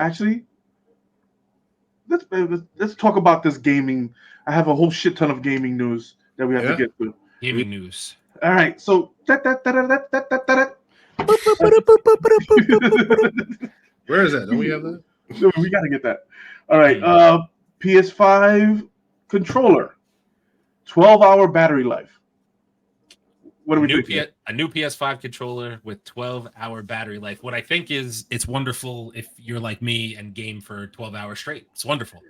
actually, let's talk about this gaming. I have a whole shit ton of gaming news that we have to get to. Gaming news. All right, so where is that? Don't we have that? We got to get that. All right, PS5 controller, 12-hour battery life. What do we think? A new PS5 controller with 12-hour battery life. What I think is it's wonderful if you're like me and game for 12 hours straight. It's wonderful.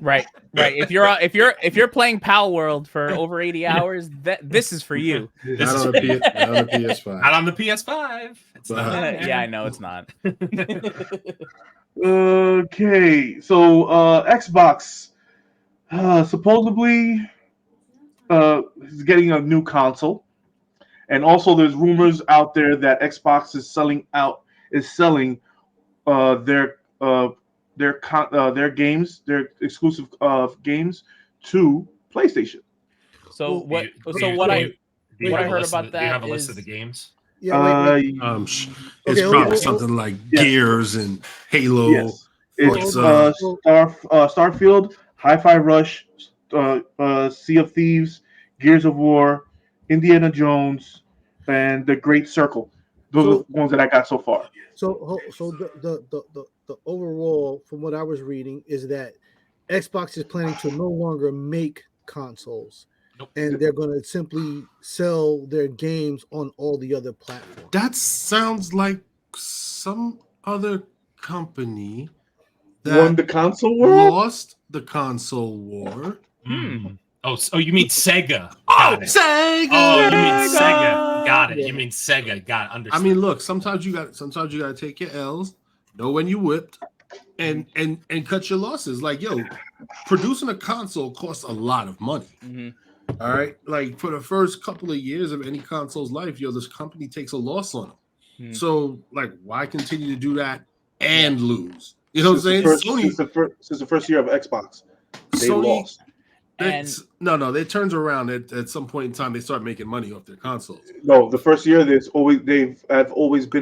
Right. If you're playing Pal World for over 80 hours, this is for you. Not on the PS5. Not on the PS5. It's not. Yeah, I know it's not. Okay, so Xbox supposedly is getting a new console, and also there's rumors out there that Xbox is selling their games, their exclusive games to PlayStation. So what I heard about that is, do you have a list of the games? Yeah, it's probably something like Gears and Halo. Yes. It's Starfield, Hi-Fi Rush, Sea of Thieves, Gears of War, Indiana Jones, and The Great Circle. Those are the ones that I got so far. So the overall, from what I was reading, is that Xbox is planning to no longer make consoles. Nope. And they're going to simply sell their games on all the other platforms. That sounds like some other company that won the console war? Lost the console war. Oh, you mean Sega? Sega! Oh, you mean Sega? Got it. Yeah. You mean Sega? Got it. Understood. I mean, look. Sometimes you got to take your L's, know when you whipped, and cut your losses. Like, yo, producing a console costs a lot of money. Mm-hmm. All right, like for the first couple of years of any console's life, yo, this company takes a loss on them. Mm-hmm. So, like, why continue to do that and lose? You know what I'm saying? Since the first year of Xbox, they lost. No, it turns around at some point in time. They start making money off their consoles. No, the first year they've always been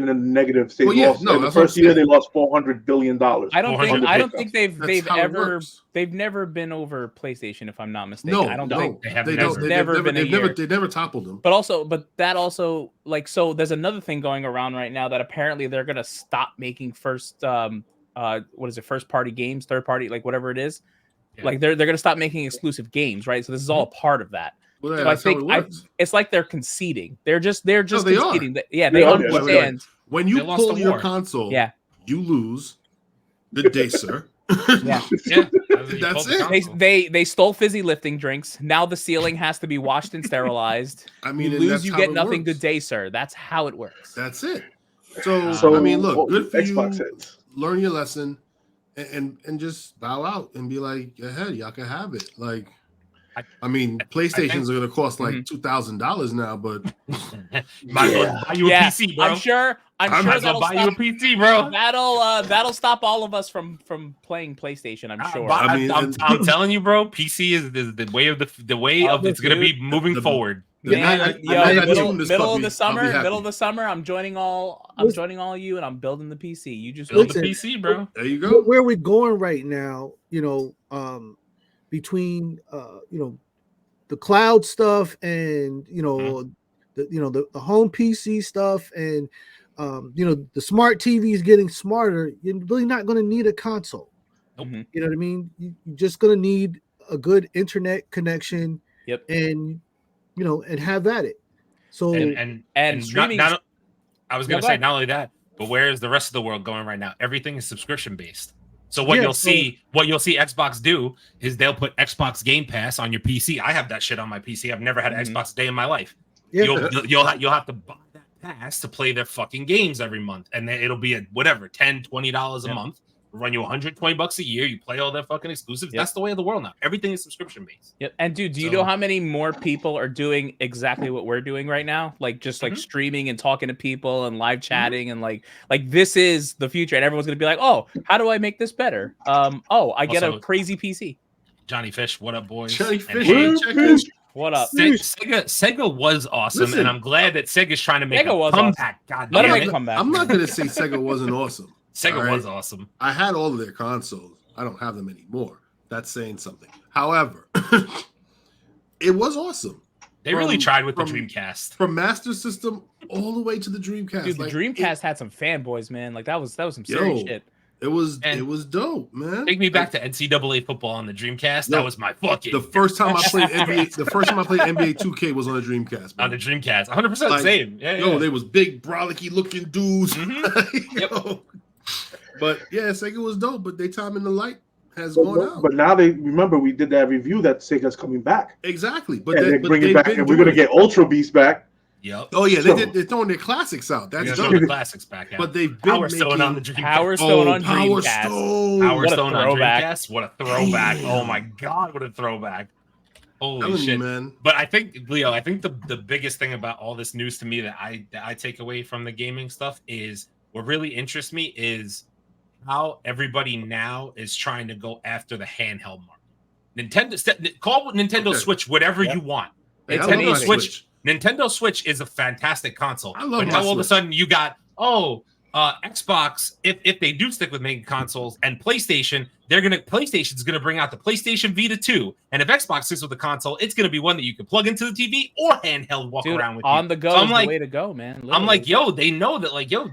in a negative state. The first year they lost $400 billion. I don't think they've never been over PlayStation, if I'm not mistaken. No, I don't think they never toppled them. But that also, like, so there's another thing going around right now that apparently they're gonna stop making first party games, third party, like whatever it is. Yeah. Like they're gonna stop making exclusive games, right? So this is all a part of that. Well, so I think it's like they're conceding. They're just conceding. They understand. When you pull your console, you lose the day, sir. That's it. They stole fizzy lifting drinks. Now the ceiling has to be washed and sterilized. I mean, you lose, you get nothing. Good day, sir. That's how it works. That's it. So I mean, look, good for Xbox you. Learn your lesson. And just bow out and be like, ahead, y'all can have it. Like, I mean, PlayStations are going to cost like $2,000 now, but buy you a PC, bro. I'm sure that'll buy you a PC, bro. That'll stop all of us from playing PlayStation. I'm sure. I'm telling you, bro. PC is the way of it's going to be moving forward. Middle of the summer, I'm joining all you, and I'm building the PC. You just build the PC, bro. There you go. Where we're going right now, between the cloud stuff and the home PC stuff and the smart TV is getting smarter. You're really not going to need a console. Nope. You know what I mean? You're just going to need a good internet connection. Yep. And and have at it. So and streaming. I was going to say not only that, but where is the rest of the world going right now? Everything is subscription based. So what you'll see Xbox do is they'll put Xbox Game Pass on your PC. I have that shit on my PC. I've never had an Xbox day in my life. Yeah. You'll have to buy that pass to play their fucking games every month, and then it'll be at whatever $10-$20 a month. Run you $120 a year. You play all their fucking exclusives. That's the way of the world now. Everything is subscription based. Yep. And dude, do you know how many more people are doing exactly what we're doing right now? Like just like streaming and talking to people and live chatting and like this is the future. And everyone's gonna be like, oh, how do I make this better? I get a crazy PC. Johnny Fish, what up, boys? Johnny Fish, what up? Sega was awesome, and I'm glad that Sega's trying to make a comeback. God, let him make a comeback. I'm not gonna say Sega wasn't awesome. Sega was awesome. I had all of their consoles. I don't have them anymore. That's saying something. However, it was awesome. They really tried with the Dreamcast. From Master System all the way to the Dreamcast. Dude, the Dreamcast had some fanboys, man. Like that was some serious shit. It was dope, man. Take me back to NCAA football on the Dreamcast. That was my fucking. The first time I played NBA 2K was on the Dreamcast. Man. On the Dreamcast, 100% same. Yeah, they was big, brolicky looking dudes. Mm-hmm. But yeah, Sega was dope. But they time in the light has gone out. But now we did that review that Sega's coming back. Exactly, but they're bringing back, and we're gonna get Ultra Beast back. Yep. Oh yeah, they're throwing their classics out. That's throwing the classics back out. But they've been Power Stone on the Dreamcast. Power Stone on Dreamcast. Power Stone on Dreamcast. What a throwback! Oh my god, what a throwback! Holy shit, man! But I think, Leo, the biggest thing about all this news to me that I take away from the gaming stuff is what really interests me is how everybody now is trying to go after the handheld market. Call Nintendo Switch whatever you want. Nintendo Switch. Nintendo Switch is a fantastic console. I love but now all of a sudden you got Xbox. If they do stick with making consoles and PlayStation's gonna bring out the PlayStation Vita 2. And if Xbox sticks with the console, it's gonna be one that you can plug into the TV or handheld walk around with. On the go is the way to go, man. Literally. I'm like, they know that. Like, do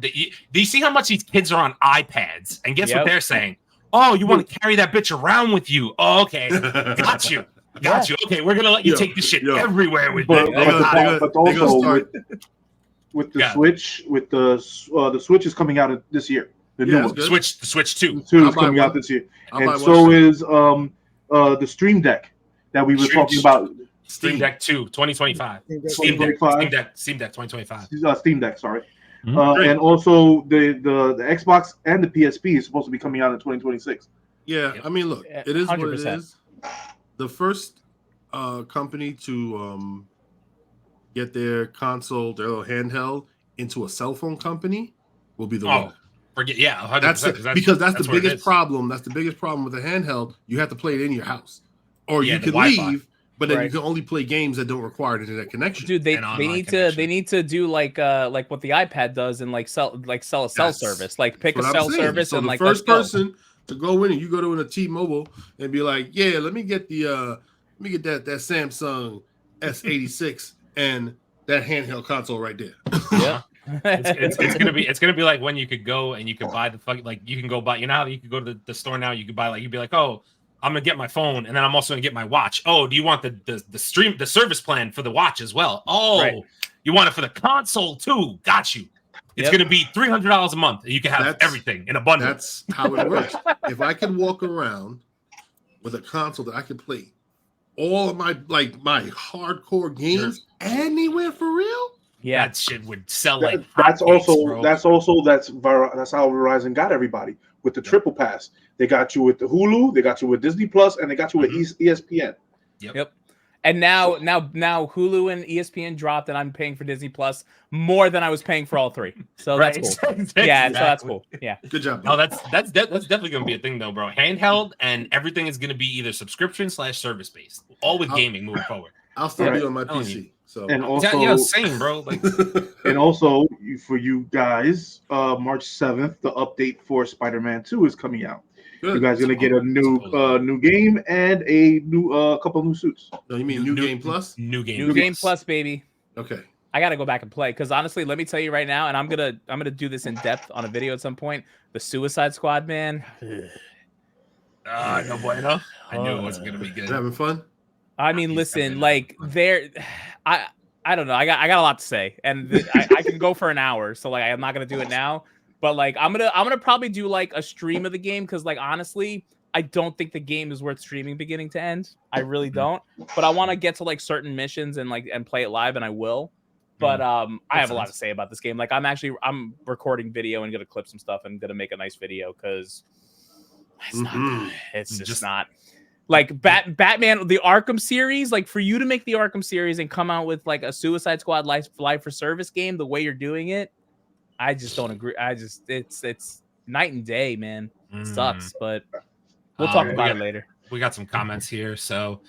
you see how much these kids are on iPads? And guess what they're saying? Oh, you want to carry that bitch around with you? Oh, okay, got you. Got you. Okay, we're gonna let you take this shit everywhere with you. But also with the Switch, the Switch is coming out this year. The new one. The Switch 2. The 2 is coming out this year, and so is the Stream Deck that we were talking about. Stream Deck 2, 2025. Steam Deck 2025. Steam Deck, sorry. Mm-hmm. And also the Xbox and the PSP is supposed to be coming out in 2026. Yeah, I mean, look, it is 100%. What it is. The first company to get their console, their little handheld, into a cell phone company will be the one. Forget, 100%. Because that's the biggest problem. That's the biggest problem with a handheld. You have to play it in your house, or you can leave, but then you can only play games that don't require an internet connection. Dude, they need to do like what the iPad does and sell a cell service, like pick a cell service so and the first person to go in and you go to a T-Mobile and be like, yeah, let me get that Samsung S86 and that handheld console right there. Yeah. it's gonna be like when you could go and you could buy you can go buy, you know how you could go to the store now, you could buy you'd be like, oh, I'm gonna get my phone and then I'm also gonna get my watch. Oh, do you want the service plan for the watch as well? Oh, you want it for the console too? Got you. It's going to be $300 a month. And you can have everything in a bundle. That's how it works. If I can walk around with a console that I can play all of my hardcore games anywhere for real, that shit would sell like that's how Verizon got everybody with the triple pass. They got you with the Hulu, they got you with Disney Plus, and they got you with ESPN. Yep. And now Hulu and ESPN dropped, and I'm paying for Disney Plus more than I was paying for all three. So that's cool. Yeah, so that's cool. Yeah, good job. Oh, that's definitely gonna be a thing though, bro. Handheld and everything is gonna be either subscription/service based. All with gaming moving forward. I'll still be on my PC. So and also, same, bro. And also for you guys, March 7th, the update for Spider-Man 2 is coming out. Good. You guys are gonna get a new game and a new couple new suits. No, you mean new game plus? New game plus, baby. Okay. I gotta go back and play because honestly, let me tell you right now, and I'm gonna do this in depth on a video at some point. The Suicide Squad, man. No bueno. I knew it wasn't gonna be good. Having fun? I mean, listen, I don't know. I got a lot to say, and I can go for an hour. So I'm not gonna do it now. But I'm gonna probably do a stream of the game because honestly, I don't think the game is worth streaming beginning to end. I really don't. But I want to get to certain missions and play it live, and I will. But I have a lot to say about this game. I'm recording video and gonna clip some stuff and gonna make a nice video because it's not good. It's just not. Batman, the Arkham series, for you to make the Arkham series and come out with a Suicide Squad Life for Service game the way you're doing it, I just don't agree. It's night and day, man. It sucks, but we'll talk about it later. We got some comments here. So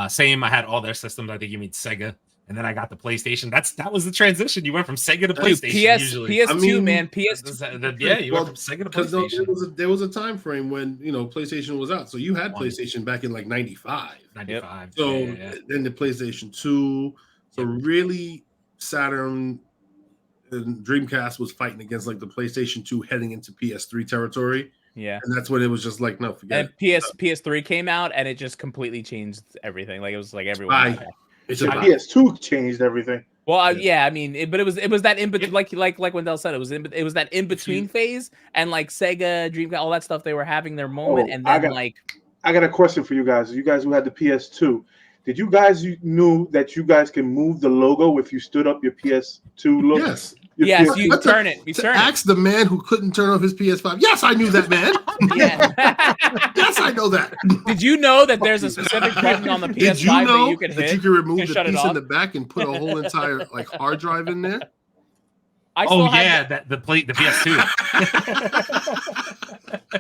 same, I had all their systems. I think you mean Sega. and then I got the PlayStation. That was the transition. You went from Sega to PlayStation. Usually, PS2, man, PS2. Yeah, you went from Sega to PlayStation. There was a time frame when PlayStation was out, so you had PlayStation back in like 95. 95. So then the PlayStation 2. So really, Saturn and Dreamcast was fighting against like the PlayStation 2 heading into PS3 territory. Yeah, and that's when it was just like, no, forget it. PS3 came out, and it just completely changed everything. Like it was like everyone. PS2 changed everything. Well, yeah, I mean, but it was that in between, like Wendell said, it was that in between phase, and like Sega, Dreamcast, all that stuff, they were having their moment, and then I got a question for you guys. You guys who had the PS2, did you guys knew that you guys can move the logo if you stood up your PS2 logo? Yes. Yes, you turn it. You turn it. Ask the man who couldn't turn off his PS5. Yes, I knew that, man. Yes, I know that. Did you know that there's a specific button on the PS5 Did you know that you can hit? That you can remove the piece in the back and put a whole entire like hard drive in there? The PS2.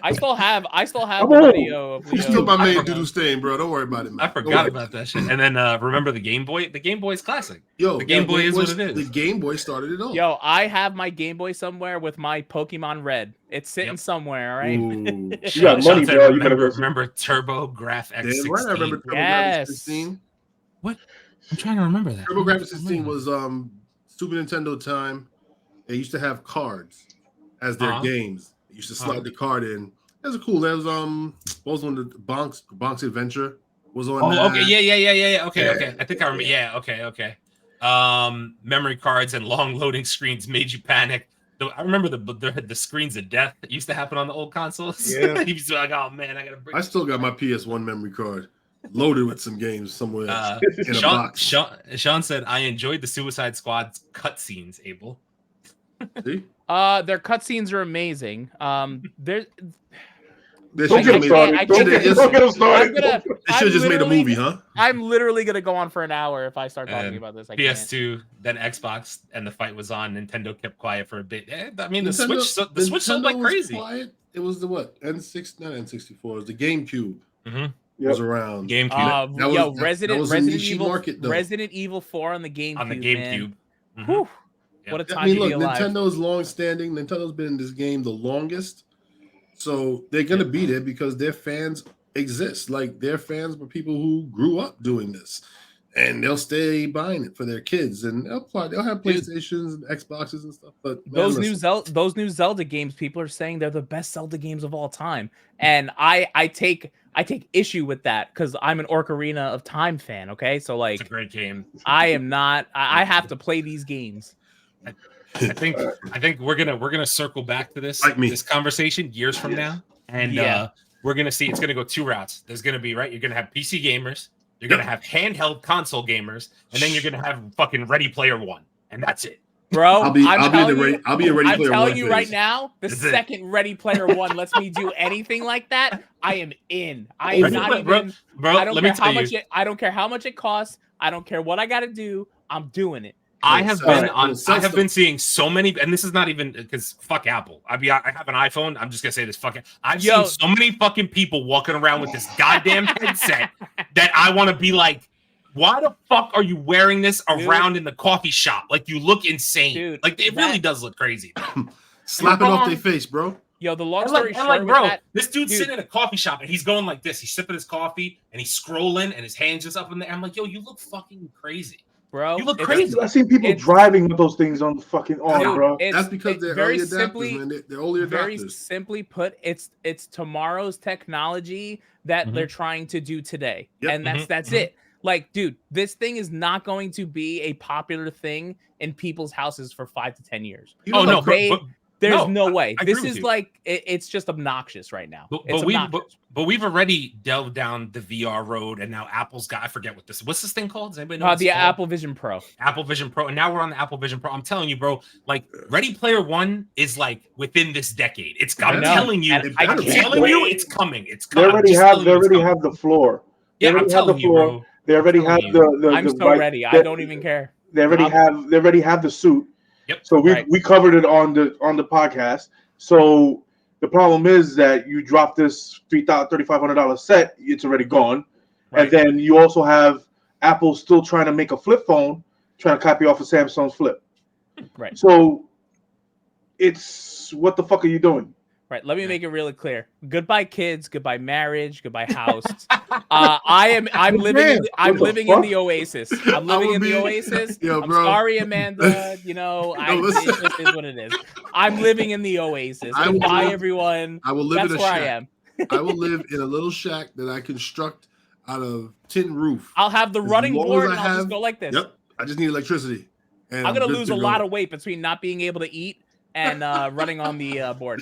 I still have the video of Leo. You still my main doodle stain, bro. Don't worry about it, man. I forgot about that shit. And then remember the Game Boy? The Game Boy is classic. Yo, the Game Boy is what it is. The Game Boy started it all. Yo, I have my Game Boy somewhere with my Pokemon Red. It's sitting somewhere, all right? You got money, bro. You gotta remember TurboGrafx 16. Right, I remember TurboGrafx 16. What? I'm trying to remember that. TurboGrafx 16 was Super Nintendo time. They used to have cards as their games. They used to slide the card in. That was cool. That was what was one of the Bonk's Adventure was on. Okay, yeah. Okay. I think I remember. Yeah, okay. Memory cards and long loading screens made you panic. I remember the screens of death that used to happen on the old consoles. Yeah, he was like, "Oh man, I gotta break." I still got my PS1 memory card loaded with some games somewhere in a box. Sean said, "I enjoyed the Suicide Squad's cutscenes." Abel. See? Their cutscenes are amazing. Don't get them started. They should have just made a movie, huh? I'm literally gonna go on for an hour if I start talking about this. PS2, then Xbox, and the fight was on. Nintendo kept quiet for a bit. I mean, the Switch sold like crazy. Quiet. It was the what? Not N64. It was the GameCube. Mm-hmm. Was around. GameCube. Resident Evil 4 on the GameCube. On the GameCube. Mm-hmm. Whew. What a time! I mean, look, Nintendo's long-standing. Nintendo's been in this game the longest, so they're gonna be there because their fans exist. Like their fans were people who grew up doing this, and they'll stay buying it for their kids, and they'll have PlayStations and Xboxes and stuff. But those new Zelda games, people are saying they're the best Zelda games of all time, and I take issue with that because I'm an Ocarina of Time fan. Okay, so like, it's a great game. I am not. I have to play these games. I think we're gonna circle back to this conversation years from now, and we're gonna see it's gonna go two routes. There's gonna be you're gonna have PC gamers, you're gonna have handheld console gamers, and then you're gonna have fucking Ready Player One, and that's it, bro. I'll be a Ready Player One. I'm telling you right now, the second Ready Player One lets me do anything like that, I am in. I am not even. Bro, I don't care how much I don't care how much it costs. I don't care what I got to do. I'm doing it. I have been seeing so many, and this is not even because fuck Apple. I have an iPhone. I'm just gonna say this fucking. I've seen so many fucking people walking around with this goddamn headset that I want to be like, why the fuck are you wearing this around in the coffee shop? Like you look insane. Dude, like it really does look crazy. Slapping off their face, bro. Yo, the long story short, this dude's sitting in a coffee shop and he's going like this. He's sipping his coffee and he's scrolling and his hands just up in the air. I'm like, yo, you look fucking crazy. Bro, you look crazy. I've seen people driving with those things on the fucking arm, bro. That's because they're early adapters, man. They're early adapters. Very simply put, it's tomorrow's technology that they're trying to do today, and that's it. Like, dude, this thing is not going to be a popular thing in people's houses for 5 to 10 years. There's no way. This is like it's just obnoxious right now. But we've already delved down the VR road, and now Apple's got, I forget what's this thing called? Does anybody know? The Apple Vision Pro. Apple Vision Pro, and now we're on the Apple Vision Pro. I'm telling you, bro, like Ready Player One is like within this decade. I'm telling you, it's coming. It's coming. They already have the floor. Yeah, I'm telling you, bro. They already have the. I'm so ready. I don't even care. They already have the suit. Yep. So we covered it on the podcast. So the problem is that you drop this $3,500 set, it's already gone, and then you also have Apple still trying to make a flip phone trying to copy off of Samsung's Flip. Right. So it's what the fuck are you doing? Right. Let me make it really clear. Goodbye kids. Goodbye marriage. Goodbye house. I'm living in the Oasis. I'm living in the Oasis. Yo, I'm bro. sorry, Amanda. You know, it just is what it is. I'm living in the Oasis. Goodbye, everyone. I will live That's in a where shack. I am. I will live in a little shack that I construct out of tin roof. I'll have the running long board as and I I'll just have- go like this. Yep. I just need electricity. And I'm gonna good lose to a go. lot of weight between not being able to eat and running on the board.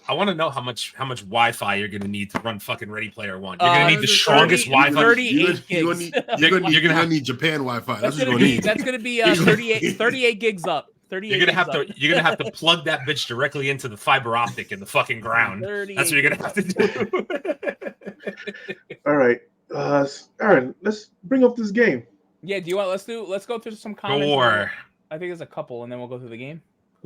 I want to know how much Wi-Fi you're gonna need to run fucking Ready Player One. You're gonna need the strongest Wi-Fi. 38 gigs. You're gonna need Japan Wi-Fi. That's what you're gonna need. That's gonna be 38 gigs up. 38. You're gonna have to plug that bitch directly into the fiber optic in the fucking ground. That's what you're gonna have to do. All right, Aaron, let's bring up this game. Yeah, do you want? Let's go through some comments. Sure. I think there's a couple, and then we'll go through the game.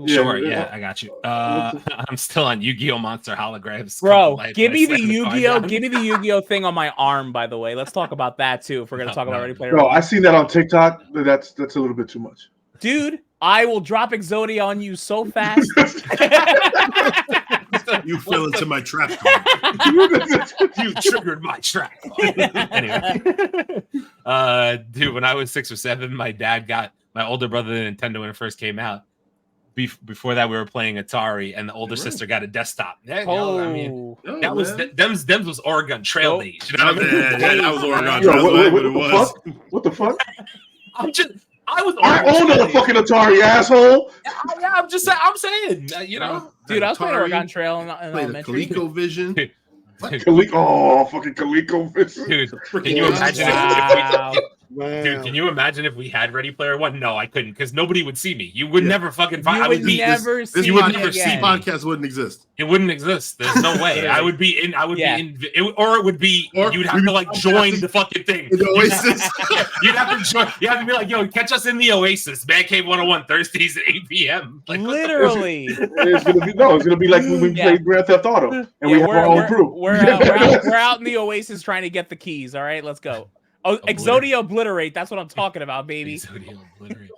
Sure, yeah, I got you. I'm still on Yu-Gi-Oh! Monster holograms. Bro, give me the Yu-Gi-Oh thing on my arm. By the way, let's talk about that too. If we're gonna talk about Ready Player One. I seen that on TikTok. That's a little bit too much. Dude, I will drop Exodia on you so fast. You fell into my trap. You triggered my trap. Anyway, dude, when I was 6 or 7, my dad got my older brother the Nintendo when it first came out. Before that, we were playing Atari, and the older sister got a desktop. Yeah, Dems was Oregon Trail days. You know what I mean? That was Oregon Trail. What the fuck? I owned a fucking Atari, asshole. Yeah, I'm saying, you know, dude, I was playing Oregon Trail in elementary. ColecoVision. Fucking ColecoVision. Dude, can you imagine Dude, can you imagine if we had Ready Player One? No, I couldn't, because nobody would see me. You would never fucking find. This podcast wouldn't exist. It wouldn't exist. There's no way. I would be in. Or it would be. You'd have to like join the fucking thing. The Oasis. You'd have to join. You have to be like, yo, catch us in the Oasis, Mancave101 Thursdays at 8 p.m. Like, literally. It's gonna be like when we played Grand Theft Auto and we have our own crew. We're out in the Oasis trying to get the keys. All right, let's go. Oh, Exodia Obliterate. That's what I'm talking about, baby. Exodia Obliterate.